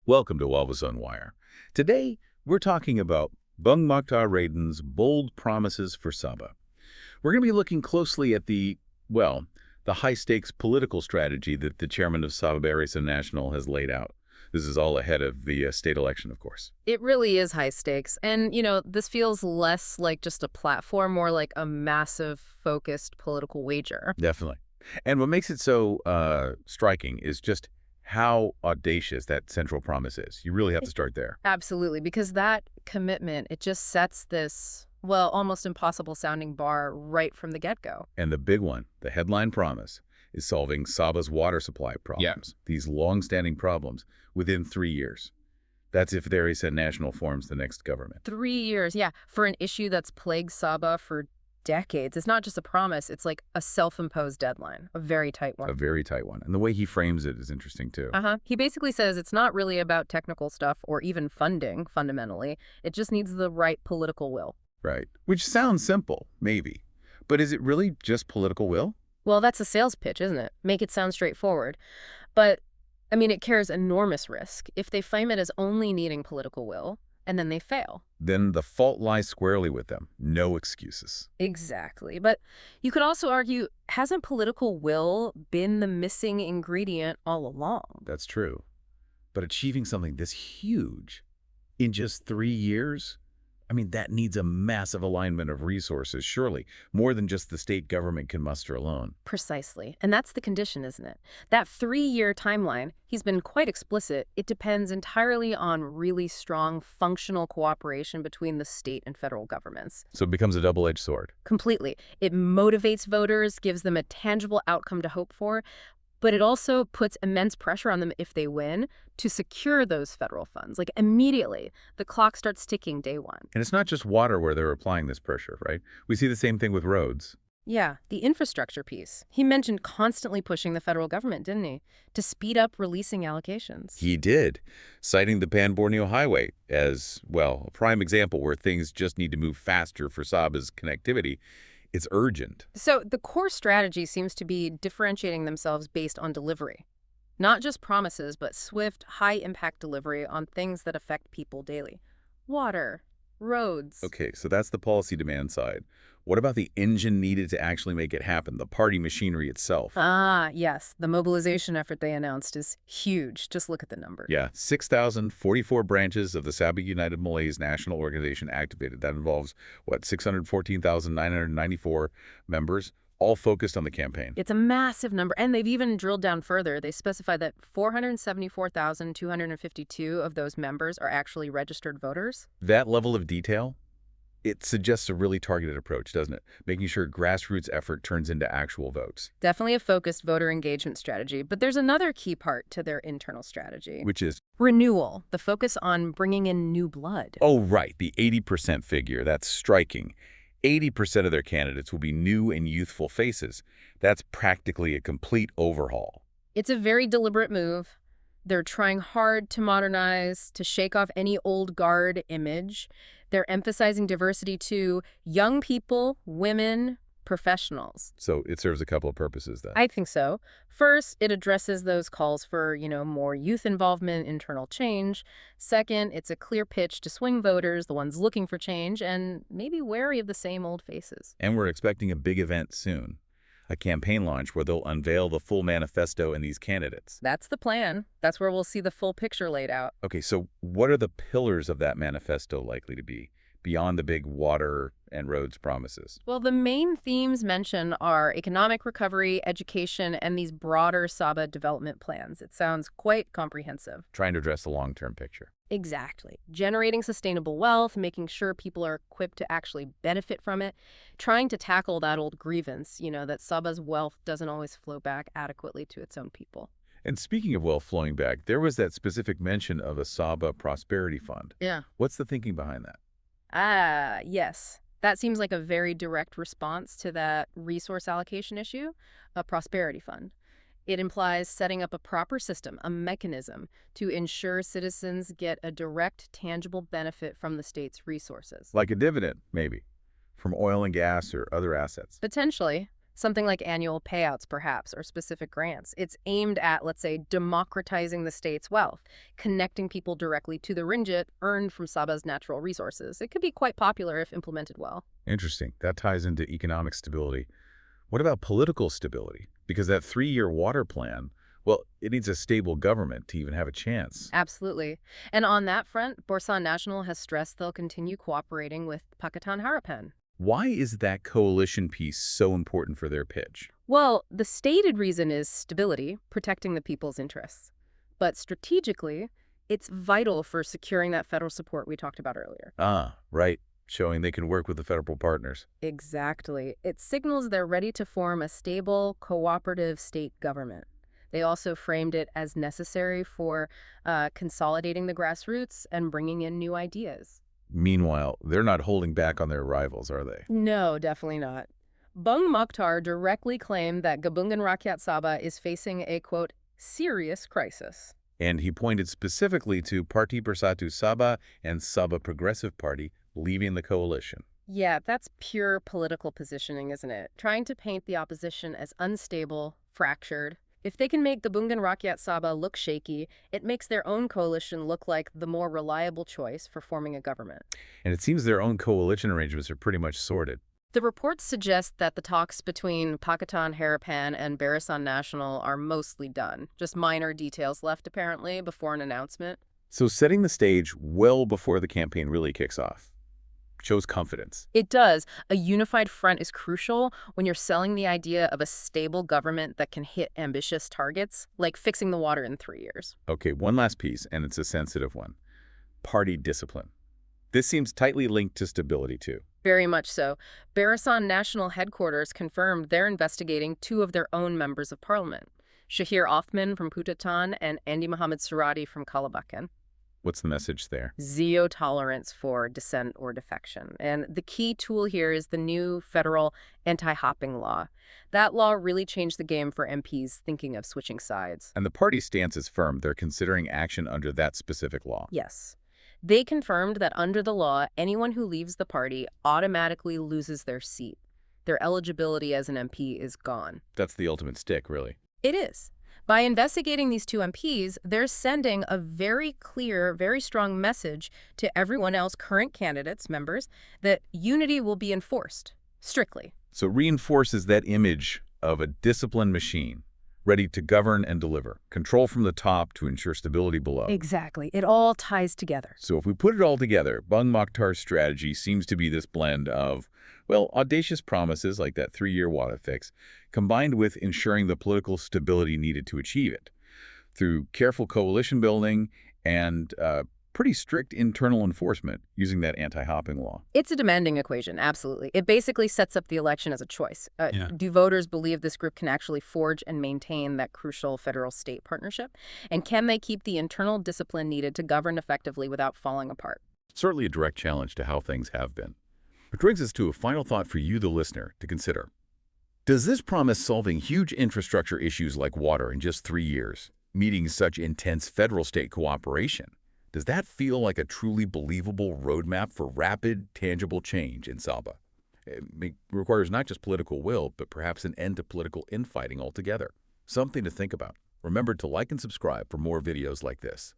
Welcome to Woes on Wire. Today, we're talking about Bung Moktar Raiden's bold promises for Sabah. We're going to be looking closely at the high-stakes political strategy that the chairman of Sabah Barisan Nasional has laid out. This is all ahead of the state election, of course. It really is high stakes. And, this feels less like just a platform, more like a massive, focused political wager. Definitely. And what makes it so striking is just how audacious that central promise is. You really have to start there. Absolutely, because that commitment, it just sets this, well, almost impossible sounding bar right from the get-go. And the big one, the headline promise, is solving Sabah's water supply problems, these long-standing problems, within 3 years. That's if Barisan Nasional forms the next government. 3 years, yeah, for an issue that's plagued Sabah for decades. It's not just a promise, it's like a self-imposed deadline, a very tight one. A very tight one. And the way he frames it is interesting, too. He basically says it's not really about technical stuff or even funding, fundamentally. It just needs the right political will. Right. Which sounds simple, maybe. But is it really just political will? Well, that's a sales pitch, isn't it? Make it sound straightforward. But, it carries enormous risk. If they frame it as only needing political will, and then they fail. Then the fault lies squarely with them. No excuses. Exactly. But you could also argue, hasn't political will been the missing ingredient all along? That's true. But achieving something this huge in just 3 years? That needs a massive alignment of resources, surely, more than just the state government can muster alone. Precisely. And that's the condition, isn't it? That 3-year timeline, he's been quite explicit, it depends entirely on really strong functional cooperation between the state and federal governments. So it becomes a double-edged sword. Completely. It motivates voters, gives them a tangible outcome to hope for, but it also puts immense pressure on them if they win to secure those federal funds. Like immediately, the clock starts ticking day one. And it's not just water where they're applying this pressure, right? We see the same thing with roads. Yeah, the infrastructure piece. He mentioned constantly pushing the federal government, didn't he, to speed up releasing allocations. He did, citing the Pan-Borneo Highway as, a prime example where things just need to move faster for Sabah's connectivity. It's urgent. So the core strategy seems to be differentiating themselves based on delivery. Not just promises, but swift, high-impact delivery on things that affect people daily. Water, roads. Okay, so that's the policy demand side. What about the engine needed to actually make it happen, the party machinery itself? Yes. The mobilization effort they announced is huge. Just look at the numbers. Yeah, 6,044 branches of the Sabah United Malays National Organization activated. That involves, 614,994 members, all focused on the campaign. It's a massive number, and they've even drilled down further. They specify that 474,252 of those members are actually registered voters. That level of detail? It suggests a really targeted approach, doesn't it? Making sure grassroots effort turns into actual votes. Definitely a focused voter engagement strategy. But there's another key part to their internal strategy. Which is? Renewal, the focus on bringing in new blood. Oh, right, the 80% figure. That's striking. 80% of their candidates will be new and youthful faces. That's practically a complete overhaul. It's a very deliberate move. They're trying hard to modernize, to shake off any old guard image. They're emphasizing diversity to young people, women, professionals. So it serves a couple of purposes then. I think so. First, it addresses those calls for, more youth involvement, internal change. Second, it's a clear pitch to swing voters, the ones looking for change, and maybe wary of the same old faces. And we're expecting a big event soon. A campaign launch where they'll unveil the full manifesto and these candidates. That's the plan. That's where we'll see the full picture laid out. Okay, so what are the pillars of that manifesto likely to be, beyond the big water and roads promises? Well, the main themes mentioned are economic recovery, education, and these broader Sabah development plans. It sounds quite comprehensive. Trying to address the long-term picture. Exactly. Generating sustainable wealth, making sure people are equipped to actually benefit from it, trying to tackle that old grievance, that Sabah's wealth doesn't always flow back adequately to its own people. And speaking of wealth flowing back, there was that specific mention of a Sabah Prosperity Fund. Yeah. What's the thinking behind that? Yes. That seems like a very direct response to that resource allocation issue, a prosperity fund. It implies setting up a proper system, a mechanism, to ensure citizens get a direct, tangible benefit from the state's resources. Like a dividend, maybe, from oil and gas or other assets. Potentially. Something like annual payouts, perhaps, or specific grants. It's aimed at, let's say, democratizing the state's wealth, connecting people directly to the ringgit earned from Sabah's natural resources. It could be quite popular if implemented well. Interesting. That ties into economic stability. What about political stability? Because that 3-year water plan, well, it needs a stable government to even have a chance. Absolutely. And on that front, Barisan Nasional has stressed they'll continue cooperating with Pakatan Harapan. Why is that coalition piece so important for their pitch? Well, the stated reason is stability, protecting the people's interests. But strategically, it's vital for securing that federal support we talked about earlier. Ah, right. Showing they can work with the federal partners. Exactly. It signals they're ready to form a stable, cooperative state government. They also framed it as necessary for consolidating the grassroots and bringing in new ideas. Meanwhile, they're not holding back on their rivals, are they? No, definitely not. Bung Moktar directly claimed that Gabungan Rakyat Sabah is facing a, quote, serious crisis. And he pointed specifically to Parti Bersatu Sabah and Sabah Progressive Party leaving the coalition. Yeah, that's pure political positioning, isn't it? Trying to paint the opposition as unstable, fractured. If they can make Gabungan Rakyat Sabah look shaky, it makes their own coalition look like the more reliable choice for forming a government. And it seems their own coalition arrangements are pretty much sorted. The reports suggest that the talks between Pakatan Harapan and Barisan Nasional are mostly done. Just minor details left, apparently, before an announcement. So setting the stage well before the campaign really kicks off shows confidence. It does. A unified front is crucial when you're selling the idea of a stable government that can hit ambitious targets, like fixing the water in 3 years. Okay, one last piece, and it's a sensitive one. Party discipline. This seems tightly linked to stability, too. Very much so. Barisan National Headquarters confirmed they're investigating 2 of their own members of parliament, Shahir Othman from Putatan and Andy Muhammad Surati from Kalabakan. What's the message there? Zero tolerance for dissent or defection. And the key tool here is the new federal anti-hopping law. That law really changed the game for MPs thinking of switching sides. And the party stance is firm. They're considering action under that specific law. Yes. They confirmed that under the law, anyone who leaves the party automatically loses their seat. Their eligibility as an MP is gone. That's the ultimate stick, really. It is. By investigating these 2 MPs, they're sending a very clear, very strong message to everyone else, current candidates, members, that unity will be enforced, strictly. So it reinforces that image of a disciplined machine, ready to govern and deliver, control from the top to ensure stability below. Exactly. It all ties together. So if we put it all together, Bung Moktar's strategy seems to be this blend of, well, audacious promises like that 3-year water fix, combined with ensuring the political stability needed to achieve it, through careful coalition building and pretty strict internal enforcement using that anti-hopping law. It's a demanding equation, absolutely. It basically sets up the election as a choice. Yeah. Do voters believe this group can actually forge and maintain that crucial federal-state partnership? And can they keep the internal discipline needed to govern effectively without falling apart? Certainly a direct challenge to how things have been. Which brings us to a final thought for you, the listener, to consider. Does this promise solving huge infrastructure issues like water in just 3 years, meeting such intense federal-state cooperation, does that feel like a truly believable roadmap for rapid, tangible change in Sabah? It requires not just political will, but perhaps an end to political infighting altogether. Something to think about. Remember to like and subscribe for more videos like this.